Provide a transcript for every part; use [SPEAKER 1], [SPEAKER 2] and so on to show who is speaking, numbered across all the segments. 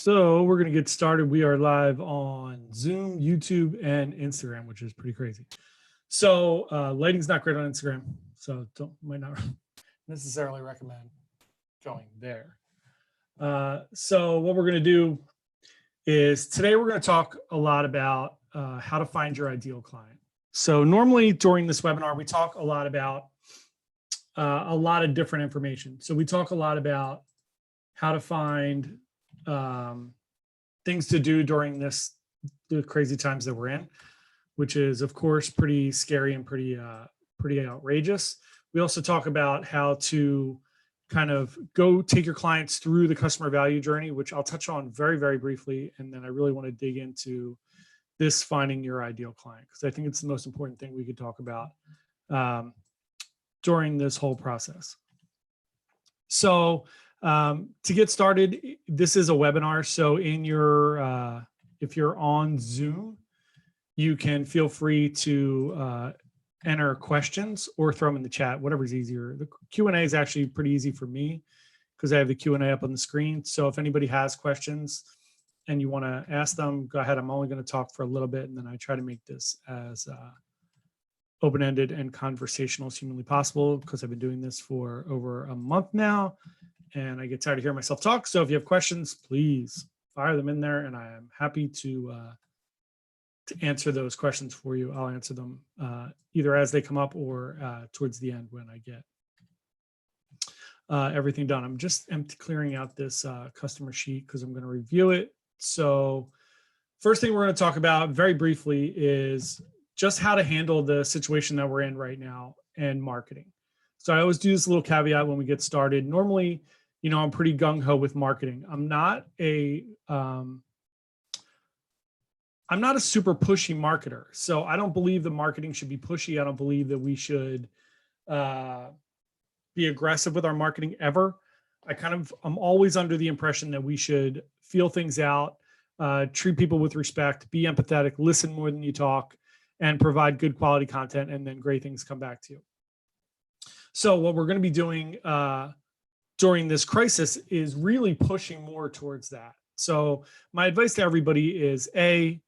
[SPEAKER 1] So we're going to get started. We are live on Zoom, YouTube, and Instagram, which is pretty crazy. So lighting's not great on Instagram, so might not necessarily recommend going there. So what we're going to do is today we're going to talk a lot about how to find your ideal client. So normally during this webinar, we talk a lot about a lot of different information. So we talk a lot about how to find things to do during the crazy times that we're in, which is of course pretty scary and pretty outrageous. We also talk about how to kind of go take your clients through the customer value journey, which I'll touch on very, very briefly. And then I really want to dig into this finding your ideal client, because I think it's the most important thing we could talk about during this whole process. So to get started, this is a webinar. So in your, if you're on Zoom, you can feel free to enter questions or throw them in the chat, whatever's easier. The Q&A is actually pretty easy for me because I have the Q&A up on the screen. So if anybody has questions and you want to ask them, go ahead. I'm only going to talk for a little bit, and then I try to make this as open-ended and conversational as humanly possible, because I've been doing this for over a month now and I get tired of hearing myself talk. So if you have questions, please fire them in there, and I am happy to answer those questions for you. I'll answer them either as they come up or towards the end when I get everything done. I'm just clearing out this customer sheet because I'm going to review it. So first thing we're going to talk about very briefly is just how to handle the situation that we're in right now and marketing. So I always do this little caveat when we get started. Normally, you know, I'm pretty gung-ho with marketing. I'm not a super pushy marketer. So I don't believe the marketing should be pushy. I don't believe that we should be aggressive with our marketing ever. I'm always under the impression that we should feel things out, treat people with respect, be empathetic, listen more than you talk, and provide good quality content, and then great things come back to you. So what we're going to be doing during this crisis is really pushing more towards that. So my advice to everybody is if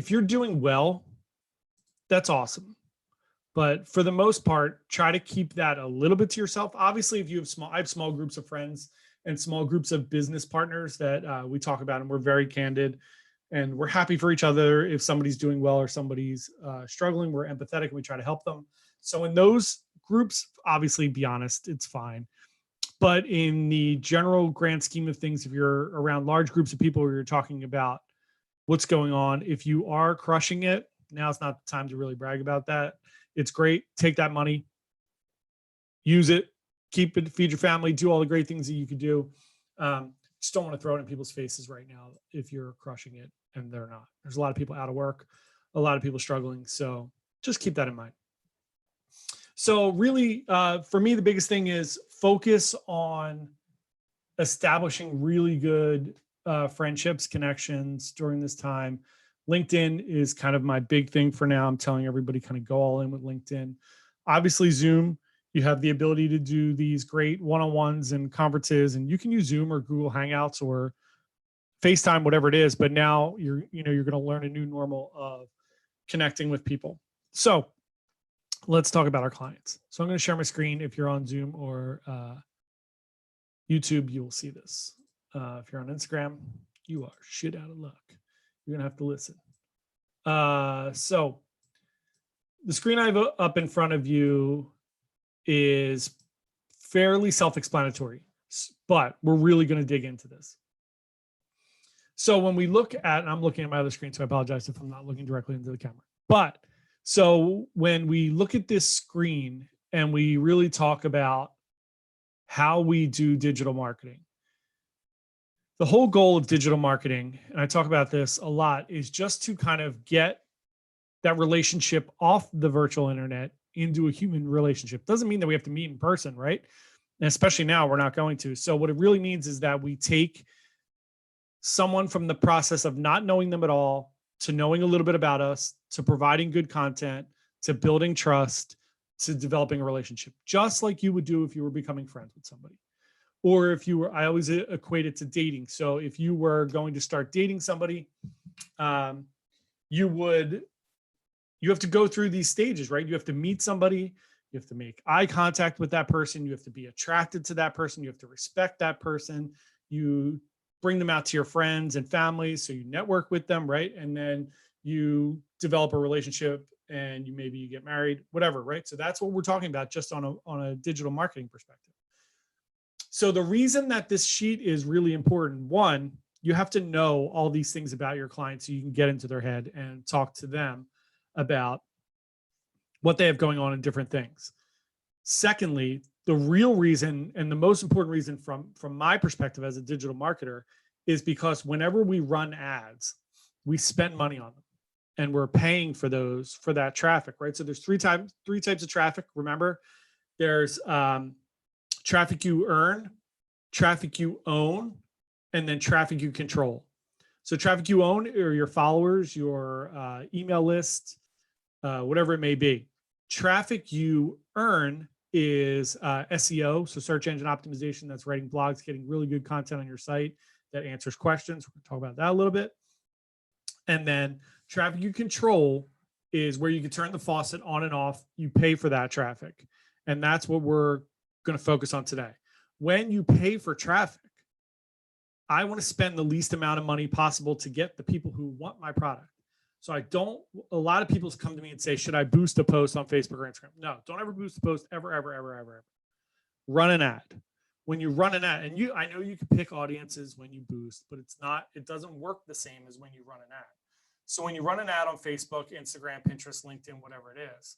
[SPEAKER 1] you're doing well, that's awesome. But for the most part, try to keep that a little bit to yourself. Obviously, if you have I have small groups of friends and small groups of business partners that we talk about, and we're very candid, and we're happy for each other. If somebody's doing well or somebody's struggling, we're empathetic and we try to help them. So in those groups, obviously, be honest, it's fine. But in the general grand scheme of things, if you're around large groups of people where you're talking about what's going on, if you are crushing it, now's not the time to really brag about that. It's great. Take that money, use it, keep it, feed your family, do all the great things that you could do. Just don't want to throw it in people's faces right now if you're crushing it and they're not. There's a lot of people out of work, a lot of people struggling. So just keep that in mind. So really, for me, the biggest thing is focus on establishing really good friendships, connections during this time. LinkedIn is kind of my big thing for now. I'm telling everybody kind of go all in with LinkedIn. Obviously, Zoom, you have the ability to do these great one-on-ones and conferences, and you can use Zoom or Google Hangouts or FaceTime, whatever it is. But now you're going to learn a new normal of connecting with people. So let's talk about our clients. So I'm going to share my screen. If you're on Zoom or YouTube, you will see this. If you're on Instagram, you are shit out of luck. You're going to have to listen. So the screen I have up in front of you is fairly self-explanatory, but we're really going to dig into this. So when we look at, and I'm looking at my other screen, so I apologize if I'm not looking directly into the camera. But so when we look at this screen and we really talk about how we do digital marketing, the whole goal of digital marketing, and I talk about this a lot, is just to kind of get that relationship off the virtual internet into a human relationship. Doesn't mean that we have to meet in person, right? And especially now, we're not going to. So what it really means is that we take someone from the process of not knowing them at all to knowing a little bit about us, to providing good content, to building trust, to developing a relationship, just like you would do if you were becoming friends with somebody. Or if you were, I always equate it to dating. So if you were going to start dating somebody, you have to go through these stages, right? You have to meet somebody, you have to make eye contact with that person, you have to be attracted to that person, you have to respect that person, you bring them out to your friends and families, so you network with them, right? And then you develop a relationship and maybe you get married, whatever, right? So that's what we're talking about just on a digital marketing perspective. So the reason that this sheet is really important, one, you have to know all these things about your clients so you can get into their head and talk to them about what they have going on in different things. Secondly, the real reason and the most important reason from my perspective as a digital marketer is because whenever we run ads, we spend money on them and we're paying for that traffic, right? So there's three types of traffic. Remember, there's traffic you earn, traffic you own, and then traffic you control. So traffic you own are your followers, your email list, whatever it may be. Traffic you earn is SEO, so search engine optimization. That's writing blogs, getting really good content on your site that answers questions. We're going to talk about that a little bit. And then traffic you control is where you can turn the faucet on and off. You pay for that traffic. And that's what we're going to focus on today. When you pay for traffic, I want to spend the least amount of money possible to get the people who want my product. So a lot of people come to me and say, should I boost a post on Facebook or Instagram? No, don't ever boost a post ever, ever, ever, ever, ever. Run an ad. When you run an ad, and I know you can pick audiences when you boost, but it doesn't work the same as when you run an ad. So when you run an ad on Facebook, Instagram, Pinterest, LinkedIn, whatever it is,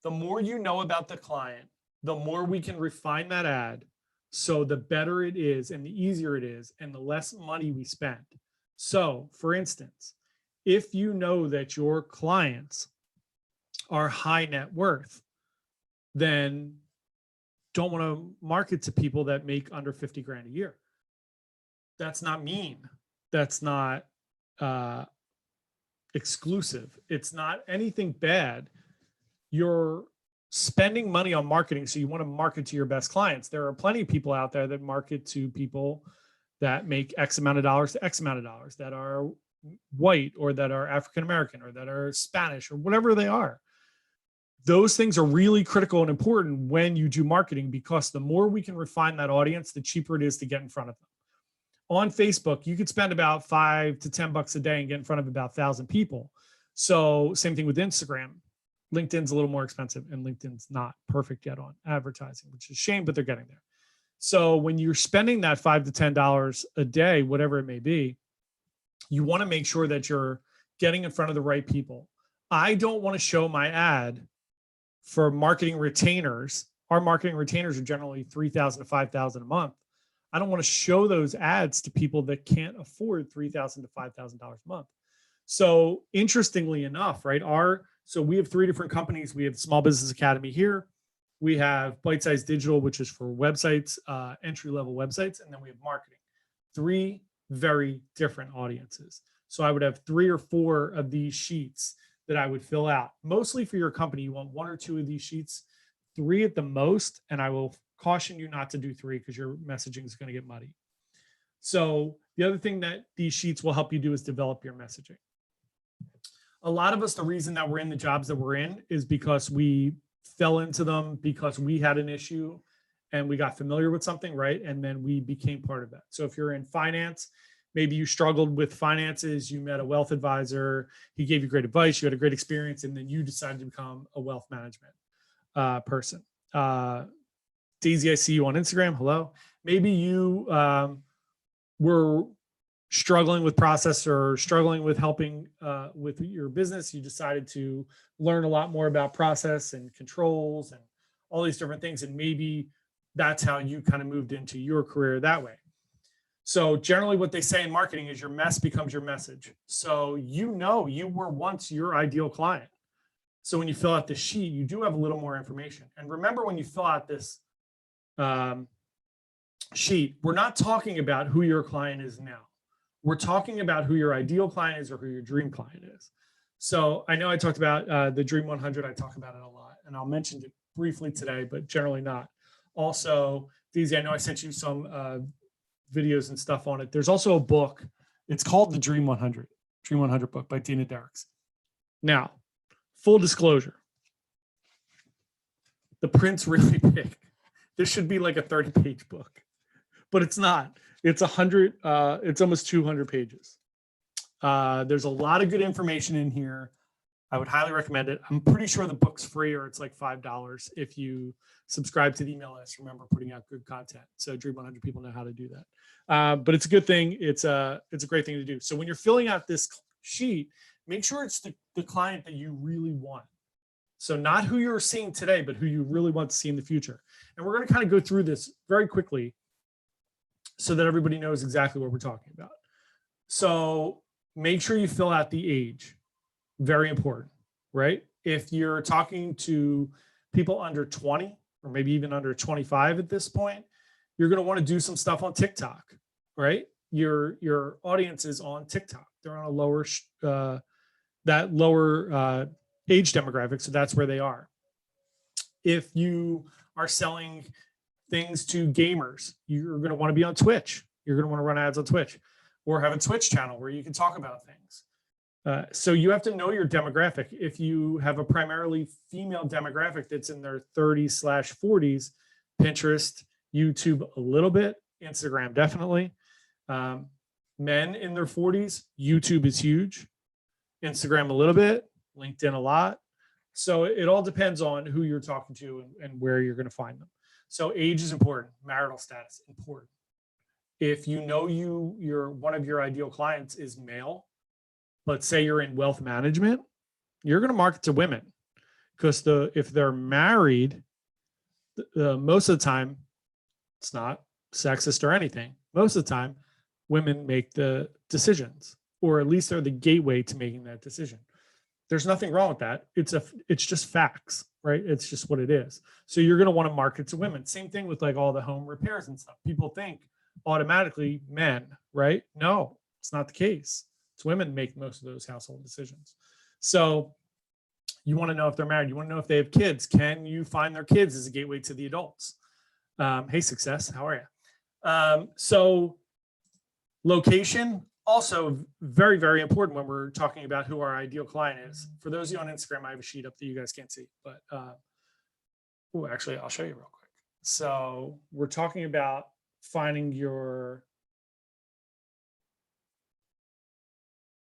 [SPEAKER 1] the more you know about the client, the more we can refine that ad. So the better it is and the easier it is and the less money we spend. So for instance, if you know that your clients are high net worth, then don't want to market to people that make under 50 grand a year. That's not mean. That's not exclusive. It's not anything bad. You're spending money on marketing, so you want to market to your best clients. There are plenty of people out there that market to people that make X amount of dollars to X amount of dollars, that are white or that are African American or that are Spanish or whatever they are. Those things are really critical and important when you do marketing, because the more we can refine that audience, the cheaper it is to get in front of them. On Facebook, you could spend about $5 to $10 a day and get in front of about 1,000 people. So same thing with Instagram. LinkedIn's a little more expensive, and LinkedIn's not perfect yet on advertising, which is a shame, but they're getting there. So when you're spending that $5 to $10 a day, whatever it may be, you want to make sure that you're getting in front of the right people. I don't want to show my ad for marketing retainers. Our marketing retainers are generally $3,000 to $5,000 a month. I don't want to show those ads to people that can't afford $3,000 to $5,000 a month. So interestingly enough, right, so we have 3 different companies. We have Small Business Academy here. We have Bite Size Digital, which is for websites, entry-level websites, and then we have marketing. 3 very different audiences. So I would have 3 or 4 of these sheets that I would fill out. Mostly for your company, you want 1 or 2 of these sheets, 3 at the most, and I will caution you not to do 3 because your messaging is going to get muddy. So the other thing that these sheets will help you do is develop your messaging. A lot of us, the reason that we're in the jobs that we're in is because we fell into them because we had an issue and we got familiar with something, right? And then we became part of that. So if you're in finance, maybe you struggled with finances, you met a wealth advisor, he gave you great advice, you had a great experience, and then you decided to become a wealth management person. Daisy, I see you on Instagram. Hello. Maybe you were struggling with process or struggling with helping with your business. You decided to learn a lot more about process and controls and all these different things. And maybe that's how you kind of moved into your career that way. So generally what they say in marketing is your mess becomes your message. So you were once your ideal client. So when you fill out this sheet, you do have a little more information. And remember, when you fill out this sheet, we're not talking about who your client is now. We're talking about who your ideal client is or who your dream client is. So I know I talked about the Dream 100. I talk about it a lot, and I'll mention it briefly today, but generally not. Also, Daisy, I know I sent you some videos and stuff on it. There's also a book. It's called The Dream 100, Dream 100 book by Dina Derricks. Now, full disclosure, the print's really big. This should be like a 30-page book, but it's not. It's 100, it's almost 200 pages. There's a lot of good information in here. I would highly recommend it. I'm pretty sure the book's free, or it's like $5 if you subscribe to the email list. Remember, putting out good content. So Dream 100 people know how to do that. But it's a good thing. It's a great thing to do. So when you're filling out this sheet, make sure it's the client that you really want. So not who you're seeing today, but who you really want to see in the future. And we're going to kind of go through this very quickly so that everybody knows exactly what we're talking about. So make sure you fill out the age. Very important, right? If you're talking to people under 20 or maybe even under 25 at this point, you're going to want to do some stuff on TikTok, right? Your audience is on TikTok. They're on a lower age demographic, so that's where they are. If you are selling things to gamers, you're going to want to be on Twitch. You're going to want to run ads on Twitch, or have a Twitch channel where you can talk about things. So you have to know your demographic. If you have a primarily female demographic that's in their 30s/40s, Pinterest, YouTube a little bit, Instagram definitely. Men in their 40s, YouTube is huge, Instagram a little bit, LinkedIn a lot. So it all depends on who you're talking to and where you're going to find them. So age is important, marital status important. If you know one of your ideal clients is male, let's say you're in wealth management, you're going to market to women, because if they're married, most of the time, it's not sexist or anything. Most of the time, women make the decisions, or at least they're the gateway to making that decision. There's nothing wrong with that. It's just facts, right? It's just what it is. So you're going to want to market to women. Same thing with like all the home repairs and stuff. People think automatically men, right? No, it's not the case. It's women make most of those household decisions. So you want to know if they're married. You want to know if they have kids. Can you find their kids as a gateway to the adults? Hey, Success, how are you? So location, also very, very important when we're talking about who our ideal client is. For those of you on Instagram, I have a sheet up that you guys can't see, but actually, I'll show you real quick. So we're talking about finding your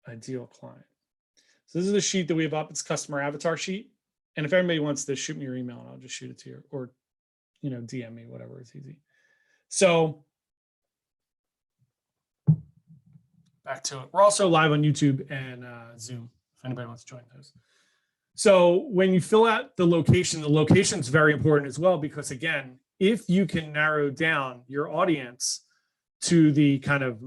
[SPEAKER 1] ideal client. So this is the sheet that we have up. It's customer avatar sheet. And if anybody wants to shoot me your email, I'll just shoot it to you, or DM me, whatever, it's easy. So back to it. We're also live on YouTube and Zoom, if anybody wants to join those. So when you fill out the location is very important as well, because again, if you can narrow down your audience to the kind of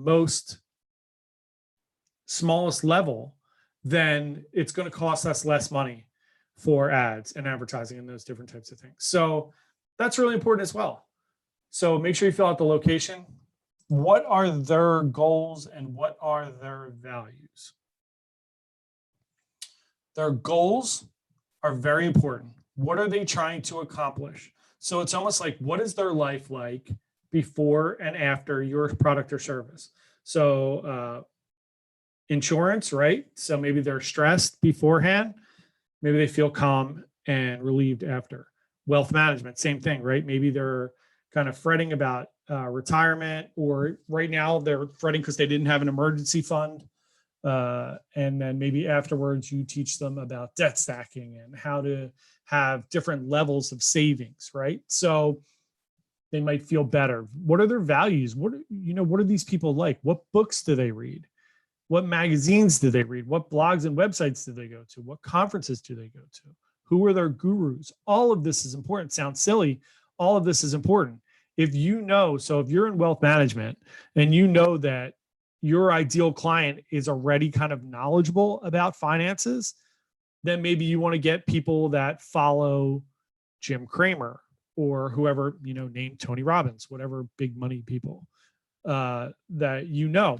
[SPEAKER 1] smallest level, then it's going to cost us less money for ads and advertising and those different types of things. So that's really important as well. So make sure you fill out the location. What are their goals and what are their values? Their goals are very important. What are they trying to accomplish? So it's almost like, what is their life like before and after your product or service? So insurance, right? So maybe they're stressed beforehand. Maybe they feel calm and relieved after. Wealth management, same thing, right? Maybe they're kind of fretting about retirement, or right now they're fretting because they didn't have an emergency fund. And then maybe afterwards you teach them about debt stacking and how to have different levels of savings, right? So they might feel better. What are their values? What are these people like? What books do they read? What magazines do they read? What blogs and websites do they go to? What conferences do they go to? Who are their gurus? All of this is important. Sounds silly. All of this is important. If you're in wealth management and you know that your ideal client is already kind of knowledgeable about finances, then maybe you want to get people that follow Jim Cramer or whoever, named Tony Robbins, whatever big money people that you know.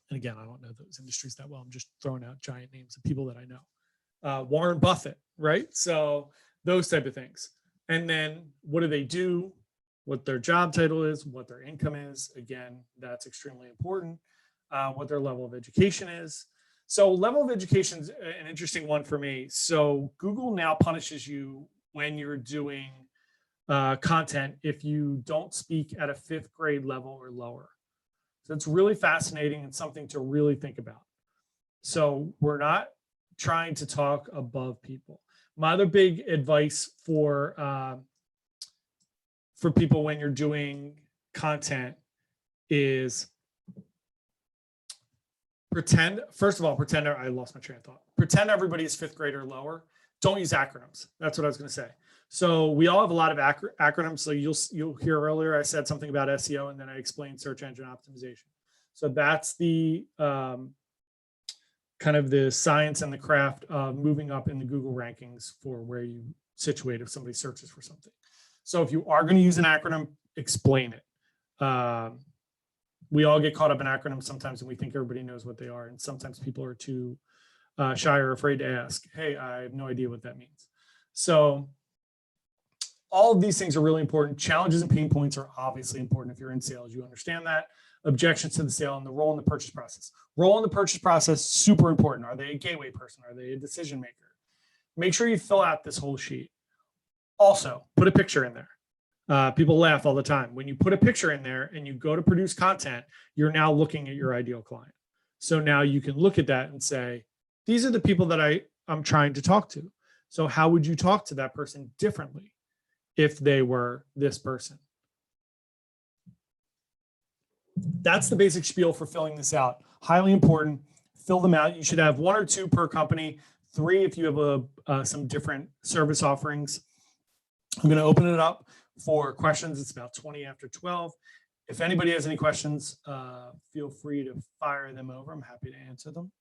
[SPEAKER 1] And again, I don't know those industries that well. I'm just throwing out giant names of people that I know. Warren Buffett, right? So those type of things. And then what do? what their job title is, what their income is. Again, that's extremely important. What their level of education is. So level of education is an interesting one for me. So Google now punishes you when you're doing content if you don't speak at a 5th grade level or lower. So it's really fascinating and something to really think about. So we're not trying to talk above people. My other big advice for people when you're doing content is pretend, first of all, pretend, I lost my train of thought. Pretend everybody is 5th grade or lower. Don't use acronyms. That's what I was going to say. So we all have a lot of acronyms. So you'll hear earlier, I said something about SEO and then I explained search engine optimization. So that's the kind of the science and the craft of moving up in the Google rankings for where you situate if somebody searches for something. So if you are going to use an acronym, explain it. We all get caught up in acronyms sometimes and we think everybody knows what they are. And sometimes people are too shy or afraid to ask, hey, I have no idea what that means. So all of these things are really important. Challenges and pain points are obviously important. If you're in sales, you understand that. Objections to the sale and the role in the purchase process. Role in the purchase process, super important. Are they a gateway person? Are they a decision maker? Make sure you fill out this whole sheet. Also, put a picture in there. People laugh all the time. When you put a picture in there and you go to produce content, you're now looking at your ideal client. So now you can look at that and say, these are the people that I'm trying to talk to. So how would you talk to that person differently if they were this person? That's the basic spiel for filling this out. Highly important. Fill them out. You should have 1 or 2 per company, 3 if you have some different service offerings. I'm going to open it up for questions. It's about 20 after 12. If anybody has any questions, feel free to fire them over. I'm happy to answer them.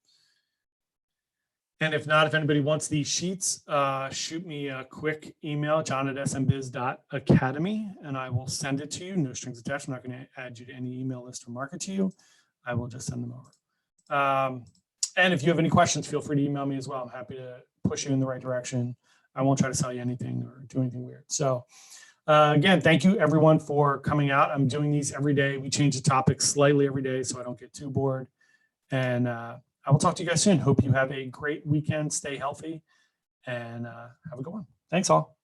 [SPEAKER 1] And if not, if anybody wants these sheets, shoot me a quick email, john@smbiz.academy, and I will send it to you. No strings attached. I'm not going to add you to any email list or market to you. I will just send them over. And if you have any questions, feel free to email me as well. I'm happy to push you in the right direction. I won't try to sell you anything or do anything weird. So again, thank you everyone for coming out. I'm doing these every day. We change the topics slightly every day so I don't get too bored. And I will talk to you guys soon. Hope you have a great weekend. Stay healthy and have a good one. Thanks all.